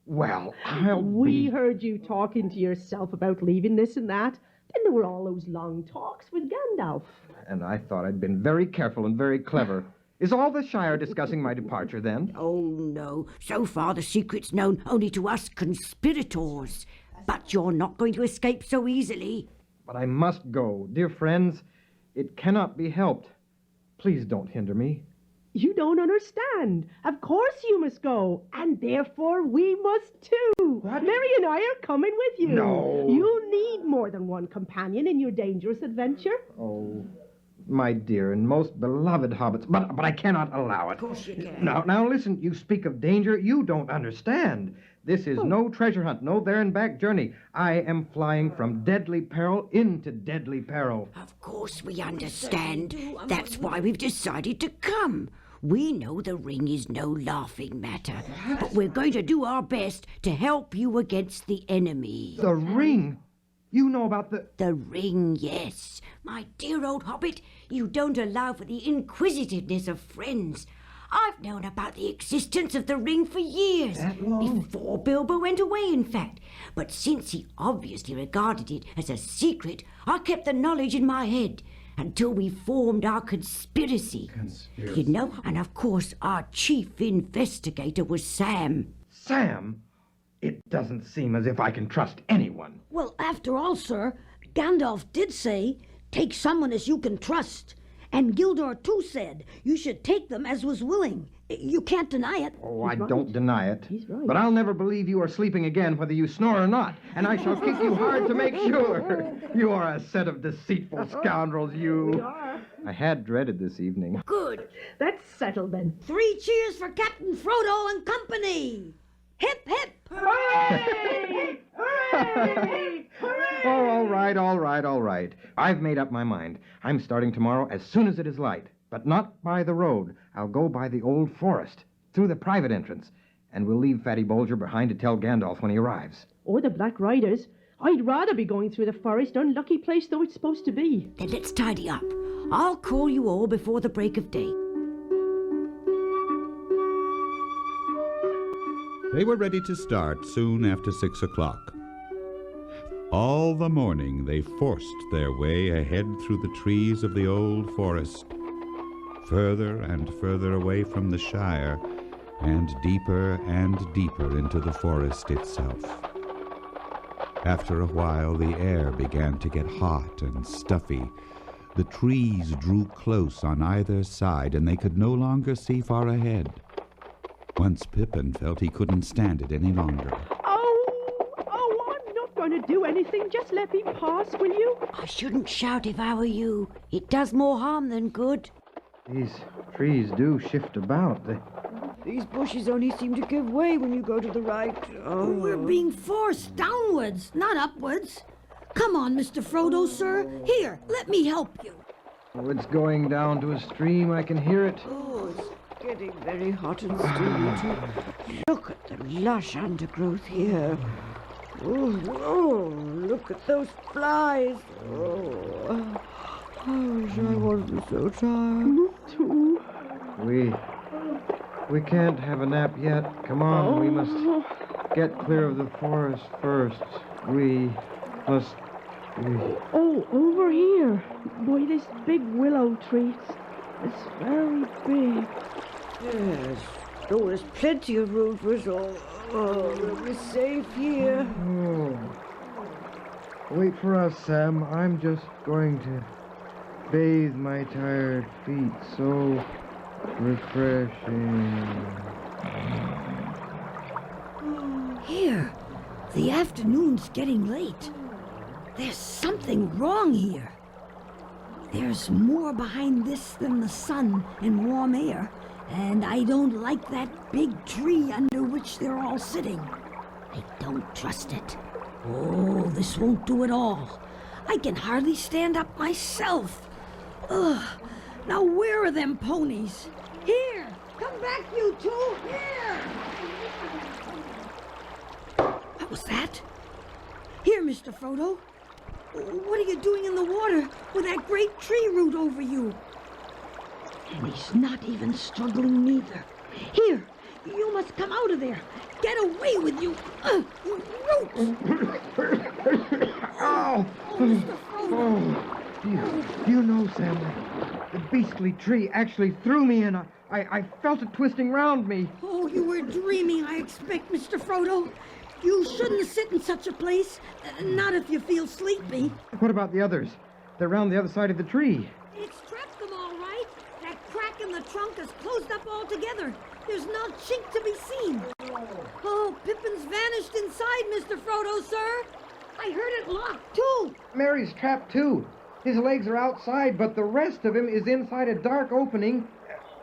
Well, We heard you talking to yourself about leaving this and that. Then there were all those long talks with Gandalf. And I thought I'd been very careful and very clever. Is all the Shire discussing my departure, then? Oh, no. So far, the secret's known only to us conspirators. But you're not going to escape so easily. But I must go. Dear friends, it cannot be helped. Please don't hinder me. You don't understand. Of course you must go, and therefore we must too. What? Mary and I are coming with you. No. You need more than one companion in your dangerous adventure. Oh, my dear and most beloved hobbits, but I cannot allow it. Of course you can. Now listen, you speak of danger. You don't understand. This is no treasure hunt, no there and back journey. I am flying from deadly peril into deadly peril. Of course we understand. That's why we've decided to come. We know the ring is no laughing matter, but we're going to do our best to help you against the enemy. The ring? You know about The ring, yes. My dear old hobbit, you don't allow for the inquisitiveness of friends. I've known about the existence of the ring for years. That long? Before Bilbo went away, in fact. But since he obviously regarded it as a secret, I kept the knowledge in my head until we formed our conspiracy. You know, and of course our chief investigator was Sam. Sam? It doesn't seem as if I can trust anyone. Well, after all, sir, Gandalf did say, take someone as you can trust. And Gildor, too, said, you should take them as was willing. You can't deny it. Oh, I don't deny it. He's right. But I'll never believe you are sleeping again, whether you snore or not. And I shall kick you hard to make sure. You are a set of deceitful scoundrels, you. We are. I had dreaded this evening. Good. That's settled then. 3 cheers for Captain Frodo and company. Hip, hip. Hooray! Hooray! Hooray! Oh, all right. I've made up my mind. I'm starting tomorrow as soon as it is light. But not by the road. I'll go by the old forest, through the private entrance. And we'll leave Fatty Bolger behind to tell Gandalf when he arrives. Or the Black Riders. I'd rather be going through the forest, unlucky place though it's supposed to be. Then let's tidy up. I'll call you all before the break of day. They were ready to start soon after 6 o'clock. All the morning they forced their way ahead through the trees of the old forest, further and further away from the Shire, and deeper into the forest itself. After a while, the air began to get hot and stuffy. The trees drew close on either side, and they could no longer see far ahead. Once Pippin felt he couldn't stand it any longer. Oh, I'm not going to do anything. Just let me pass, will you? I shouldn't shout if I were you. It does more harm than good. These trees do shift about. These bushes only seem to give way when you go to the right. Oh. We're being forced downwards, not upwards. Come on, Mr. Frodo, sir. Here, let me help you. Oh, it's going down to a stream. I can hear it. Oh, it's getting very hot and steamy, too. Look at the lush undergrowth here. Oh, look at those flies. Oh, I wish I wasn't so tired. Me too. We can't have a nap yet. Come on, we must get clear of the forest first. We must... Oh, over here. Boy, this big willow tree. It's very big. Yes. Oh, there's plenty of room for us all. Oh, we're safe here. Oh. Wait for us, Sam. I'm just going to bathe my tired feet. So refreshing. Here, the afternoon's getting late. There's something wrong here. There's more behind this than the sun and warm air, and I don't like that big tree under which they're all sitting. I don't trust it. Oh, this won't do at all. I can hardly stand up myself. Ugh. Now where are them ponies? Here! Come back, you two! Here! What was that? Here, Mr. Frodo. What are you doing in the water with that great tree root over you? And he's not even struggling neither. Here, you must come out of there. Get away with you, you roots! Ow! Oh, you know, Sam, the beastly tree actually threw me in. I felt it twisting round me. Oh, you were dreaming, I expect, Mr. Frodo. You shouldn't sit in such a place, not if you feel sleepy. What about the others? They're round the other side of the tree. It's trapped them all right. That crack in the trunk is closed up altogether. There's no chink to be seen. Oh, Pippin's vanished inside, Mr. Frodo, sir. I heard it locked, too. Merry's trapped, too. His legs are outside, but the rest of him is inside a dark opening,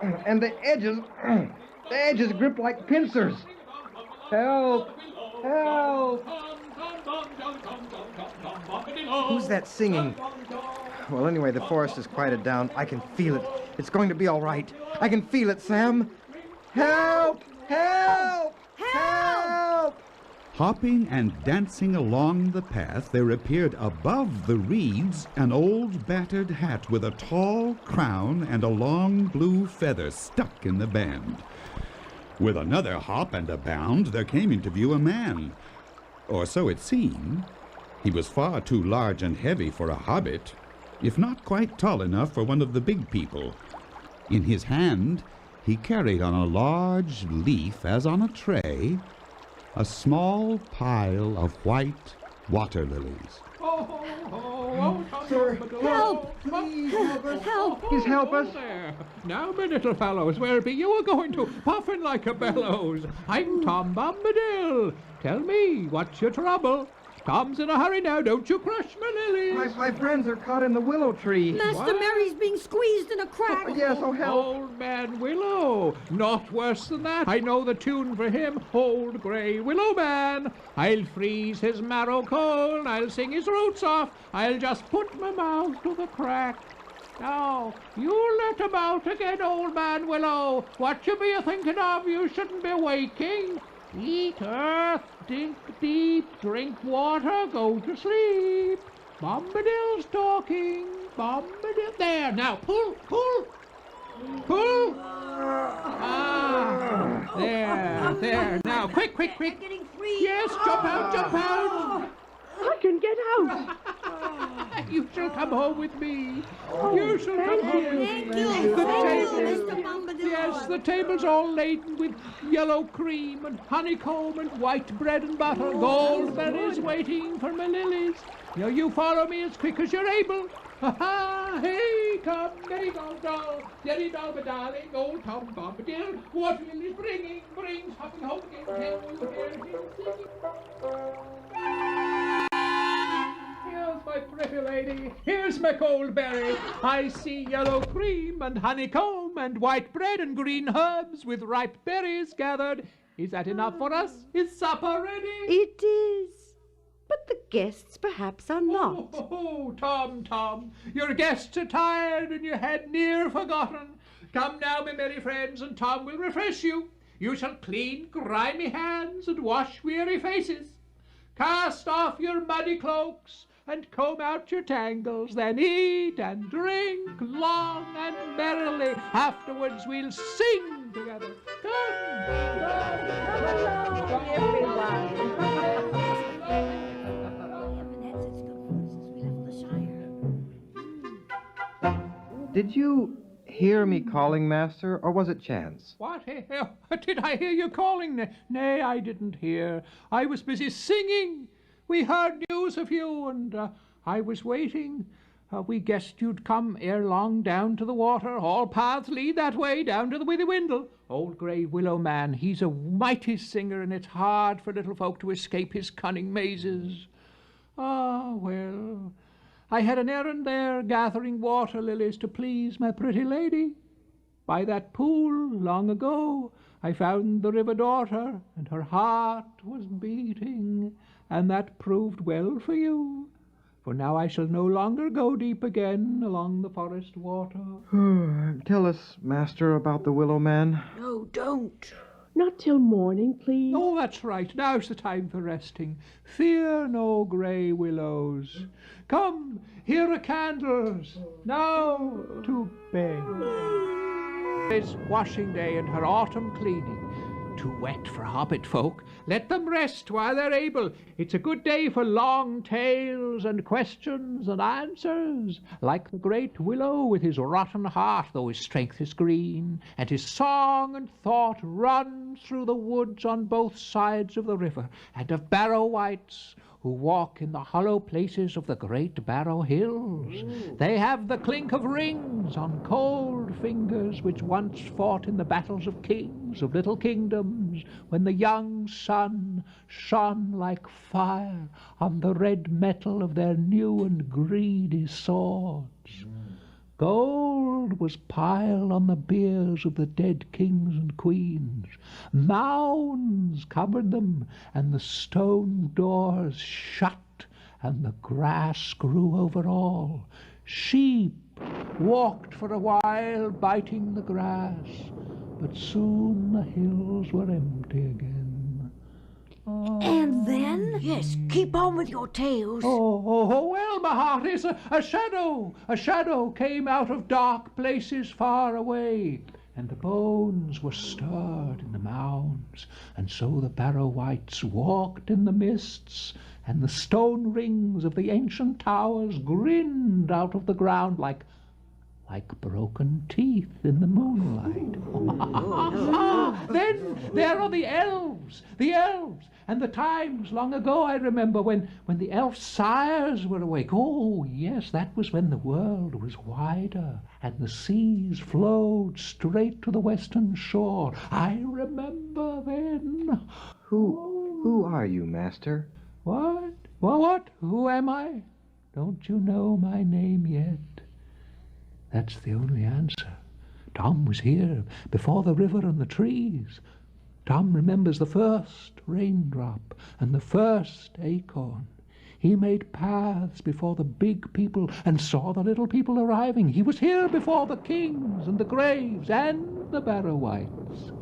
and the edges grip like pincers. Help! Help! Who's that singing? Well, anyway, the forest is quieted down. I can feel it. It's going to be all right. I can feel it, Sam. Help! Help! Help! Hopping and dancing along the path, there appeared above the reeds an old battered hat with a tall crown and a long blue feather stuck in the band. With another hop and a bound, there came into view a man. Or so it seemed. He was far too large and heavy for a hobbit, if not quite tall enough for one of the big people. In his hand, he carried on a large leaf, as on a tray, a small pile of white water lilies. Sir, help! Help! Please help us. There. Now, my little fellows, where be you a going to, puffing like a bellows? I'm Tom Bombadil. Tell me, what's your trouble? Tom's in a hurry now, don't you crush my lilies. My friends are caught in the willow tree. Master Merry's being squeezed in a crack. Yes, oh help. Old Man Willow. Not worse than that. I know the tune for him. Old Grey Willow Man. I'll freeze his marrow cold. I'll sing his roots off. I'll just put my mouth to the crack. Now, you let about again, Old Man Willow. What you be a-thinking of? You shouldn't be waking. Eat earth, dig deep, drink water, go to sleep. Bombadil's talking, Bombadil. There, now, pull. Ah, there. Now, quick. Getting free. Yes, jump out. I can get out. You shall come home with me. You shall come home with me. Thank you, The table. Mr. Bombadil. Yes, the table's all laden with yellow cream and honeycomb and white bread and butter. Goldberries waiting for my lilies. Now you follow me as quick as you're able. Ha ha! Hey, come, merry doll, derry doll, my darling, old Tom Bombadil. What Lily's brings hopping home again. Can you hear him singing? Here's my pretty lady, here's my Goldberry. I see yellow cream and honeycomb and white bread and green herbs with ripe berries gathered. Is that enough for us? Is supper ready? It is. But the guests perhaps are not. Oh, Tom, your guests are tired and your head near forgotten. Come now, my merry friends, and Tom will refresh you. You shall clean grimy hands and wash weary faces. Cast off your muddy cloaks and comb out your tangles, then eat and drink long and merrily. Afterwards we'll sing together. Come along, everyone. Did you hear me calling, Master, or was it chance? What? Did I hear you calling? Nay, I didn't hear. I was busy singing. We heard news of you, and I was waiting. We guessed you'd come ere long down to the water. All paths lead that way, down to the Withywindle. Old grey willow man, he's a mighty singer, and it's hard for little folk to escape his cunning mazes. Ah, well, I had an errand there, gathering water lilies to please my pretty lady. By that pool, long ago, I found the river daughter, and her heart was beating, and that proved well for you. For now I shall no longer go deep again along the forest water. Tell us, Master, about the willow man. No, don't. Not till morning, please. Oh, that's right. Now's the time for resting. Fear no grey willows. Come, here are candles. Now to bed. It's washing day and her autumn cleaning. Too wet for hobbit folk. Let them rest while they're able. It's a good day for long tales and questions and answers. Like the great willow with his rotten heart, though his strength is green, and his song and thought run through the woods on both sides of the river, and of Barrow Wights, who walk in the hollow places of the great Barrow Hills. They have the clink of rings on cold fingers which once fought in the battles of kings of little kingdoms, when the young sun shone like fire on the red metal of their new and greedy swords. Gold was piled on the biers of the dead kings and queens. Mounds covered them, and the stone doors shut, and the grass grew over all. Sheep walked for a while, biting the grass, but soon the hills were empty again. And then? Yes, keep on with your tales. Oh, well, my heart is a shadow. A shadow came out of dark places far away, and the bones were stirred in the mounds, and so the Barrow Wights walked in the mists, and the stone rings of the ancient towers grinned out of the ground like broken teeth in the moonlight. Then there are the elves, and the times long ago I remember when the elf sires were awake. Oh, yes, that was when the world was wider, and the seas flowed straight to the western shore. I remember then. Who are you, Master? What? What? Who am I? Don't you know my name yet? That's the only answer. Tom was here before the river and the trees. Tom remembers the first raindrop and the first acorn. He made paths before the big people and saw the little people arriving. He was here before the kings and the graves and the Barrow Wights.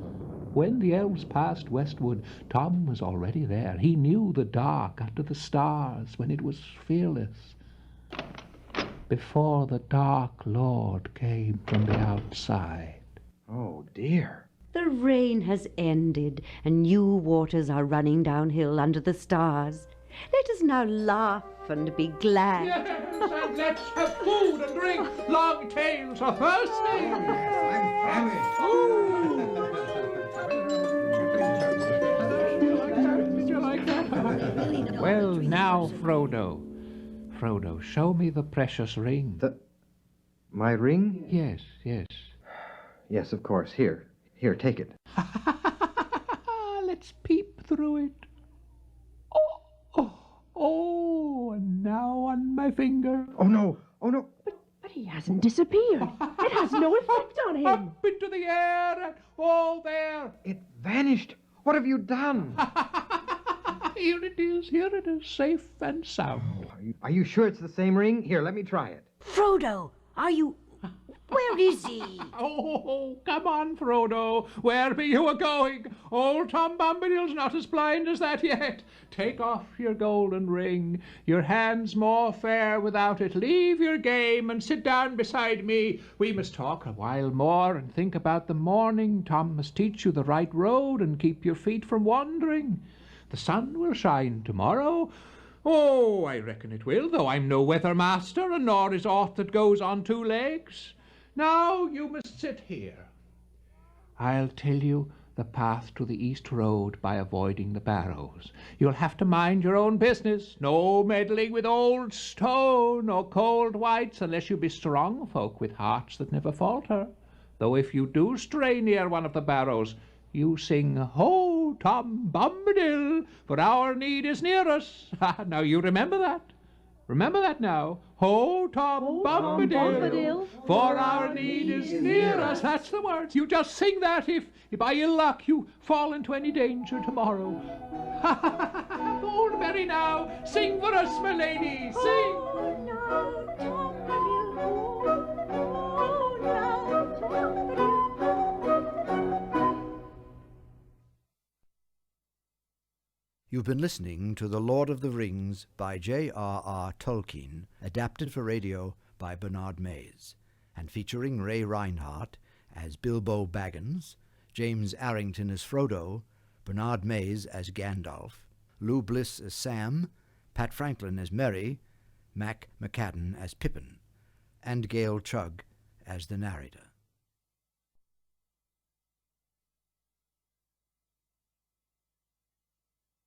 When the elves passed westward, Tom was already there. He knew the dark under the stars when it was fearless. Before the Dark Lord came from the outside. Oh, dear. The rain has ended, and new waters are running downhill under the stars. Let us now laugh and be glad. Yes, and let's have food and drink. Long tales are thirsty. Yes, I'm famished. Oh, Now, Frodo. Frodo, show me the precious ring. My ring? Yes, yes. Yes, of course. Here, take it. Let's peep through it. Oh, and now on my finger. Oh, no. But he hasn't disappeared. It has no effect on him. Up into the air, and oh, there. It vanished. What have you done? Here it is, safe and sound. Are you sure it's the same ring? Here, let me try it. Frodo, are you... Where is he? Oh, come on, Frodo. Where be you a-going? Old Tom Bombadil's not as blind as that yet. Take off your golden ring. Your hand's more fair without it. Leave your game and sit down beside me. We must talk a while more and think about the morning. Tom must teach you the right road and keep your feet from wandering. The sun will shine tomorrow. Oh, I reckon it will, though I'm no weather master, and nor is aught that goes on two legs. Now you must sit here. I'll tell you the path to the East Road by avoiding the barrows. You'll have to mind your own business. No meddling with old stone or cold whites, unless you be strong folk with hearts that never falter. Though if you do stray near one of the barrows, you sing, Ho, Tom Bombadil, for our need is near us. Now you remember that. Remember that now. Ho, Tom Bombadil, for our need is near us. That's the words. You just sing that if by ill luck you fall into any danger tomorrow. Old Mary now, sing for us, my lady, sing. Oh, no, Tom Bombadil. Oh, no, Tom Bombadil. You've been listening to The Lord of the Rings by J.R.R. Tolkien, adapted for radio by Bernard Mays, and featuring Ray Reinhardt as Bilbo Baggins, James Arrington as Frodo, Bernard Mays as Gandalf, Lou Bliss as Sam, Pat Franklin as Merry, Mac McCadden as Pippin, and Gail Chugg as the narrator.